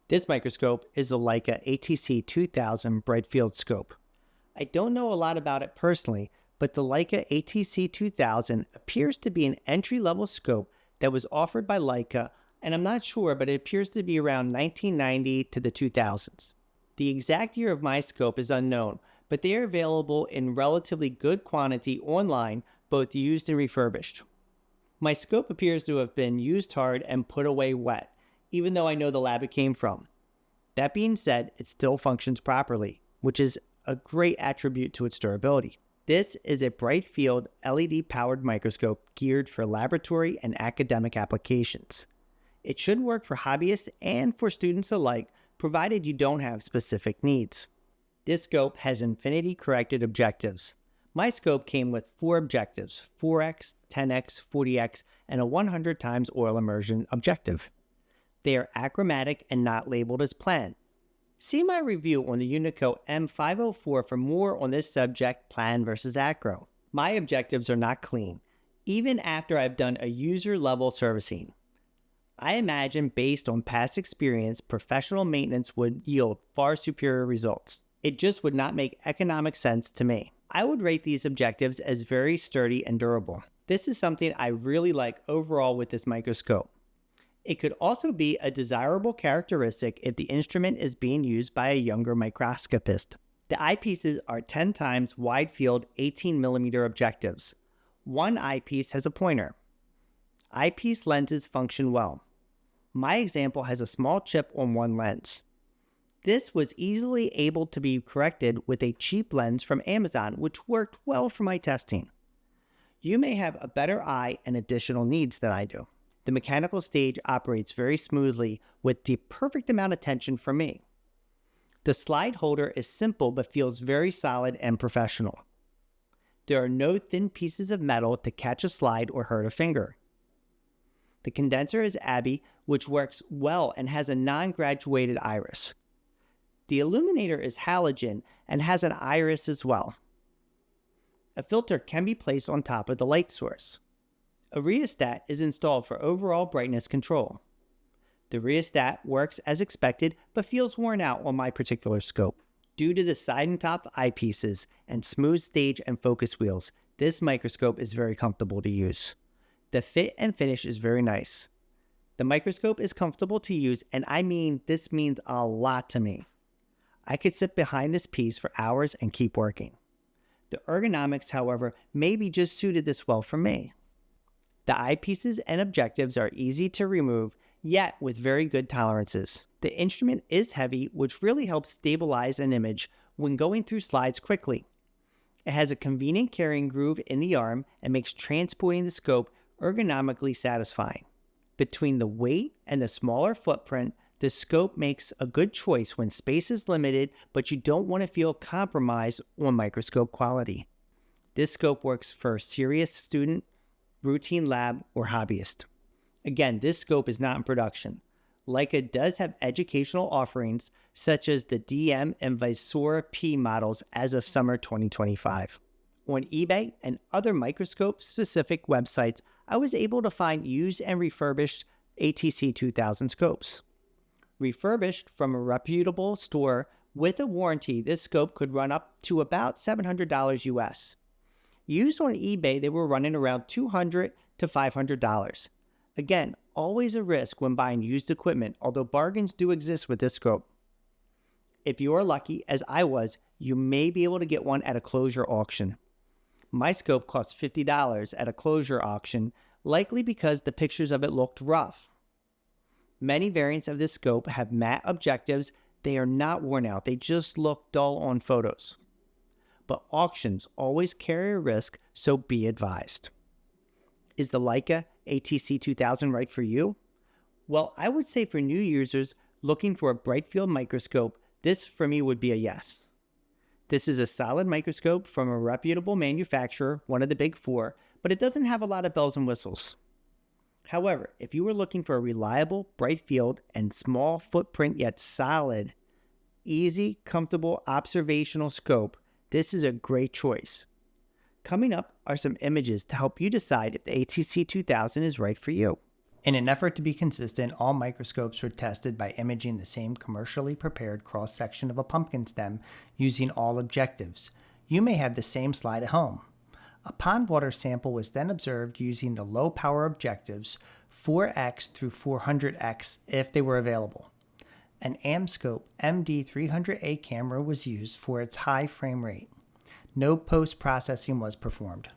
This microscope is the Leica ATC 2000 bright field scope. I don't know a lot about it personally, but the Leica ATC 2000 appears to be an entry-level scope that was offered by Leica, and I'm not sure, but it appears to be around 1990 to the 2000s. The exact year of my scope is unknown, but they are available in relatively good quantity online, both used and refurbished. My scope appears to have been used hard and put away wet, even though I know the lab it came from. That being said, it still functions properly, which is a great attribute to its durability. This is a bright field LED-powered microscope geared for laboratory and academic applications. It should work for hobbyists and for students alike, provided you don't have specific needs. This scope has infinity-corrected objectives. My scope came with 4 objectives, 4x, 10x, 40x, and a 100 times oil immersion objective. They are achromatic and not labeled as plan. See my review on the Unico M504 for more on this subject, plan versus acro. My objectives are not clean, even after I've done a user-level servicing. I imagine based on past experience, professional maintenance would yield far superior results. It just would not make economic sense to me. I would rate these objectives as very sturdy and durable. This is something I really like overall with this microscope. It could also be a desirable characteristic if the instrument is being used by a younger microscopist. The eyepieces are 10 times wide field 18mm objectives. One eyepiece has a pointer. Eyepiece lenses function well. My example has a small chip on one lens. This was easily able to be corrected with a cheap lens from Amazon, which worked well for my testing. You may have a better eye and additional needs than I do. The mechanical stage operates very smoothly with the perfect amount of tension for me. The slide holder is simple but feels very solid and professional. There are no thin pieces of metal to catch a slide or hurt a finger. The condenser is Abbey, which works well and has a non-graduated iris. The illuminator is halogen and has an iris as well. A filter can be placed on top of the light source. A rheostat is installed for overall brightness control. The rheostat works as expected but feels worn out on my particular scope. Due to the side and top eyepieces and smooth stage and focus wheels, this microscope is very comfortable to use. The fit and finish is very nice. The microscope is comfortable to use, and I mean this means a lot to me. I could sit behind this piece for hours and keep working. The ergonomics, however, may be just suited this well for me. The eyepieces and objectives are easy to remove, yet with very good tolerances. The instrument is heavy, which really helps stabilize an image when going through slides quickly. It has a convenient carrying groove in the arm and makes transporting the scope ergonomically satisfying. Between the weight and the smaller footprint, the scope makes a good choice when space is limited, but you don't want to feel compromised on microscope quality. This scope works for a serious student, routine lab, or hobbyist. Again, this scope is not in production. Leica does have educational offerings such as the DM and Visora P models as of summer 2025. On eBay and other microscope-specific websites, I was able to find used and refurbished ATC 2000 scopes. Refurbished from a reputable store with a warranty, this scope could run up to about $700 US. Used on eBay, they were running around $200 to $500. Again, always a risk when buying used equipment, although bargains do exist with this scope. If you are lucky, as I was, you may be able to get one at a closure auction. My scope cost $50 at a closure auction, likely because the pictures of it looked rough. Many variants of this scope have matte objectives. They are not worn out, they just look dull on photos. But auctions always carry a risk, so be advised. Is the Leica ATC 2000 right for you? Well, I would say for new users looking for a bright field microscope, this for me would be a yes. This is a solid microscope from a reputable manufacturer, one of the big 4, but it doesn't have a lot of bells and whistles. However, if you are looking for a reliable, bright field, and small footprint yet solid, easy, comfortable observational scope, this is a great choice. Coming up are some images to help you decide if the ATC 2000 is right for you. In an effort to be consistent, all microscopes were tested by imaging the same commercially prepared cross-section of a pumpkin stem using all objectives. You may have the same slide at home. A pond water sample was then observed using the low-power objectives 4x through 400x if they were available. An AmScope MD300A camera was used for its high frame rate. No post-processing was performed.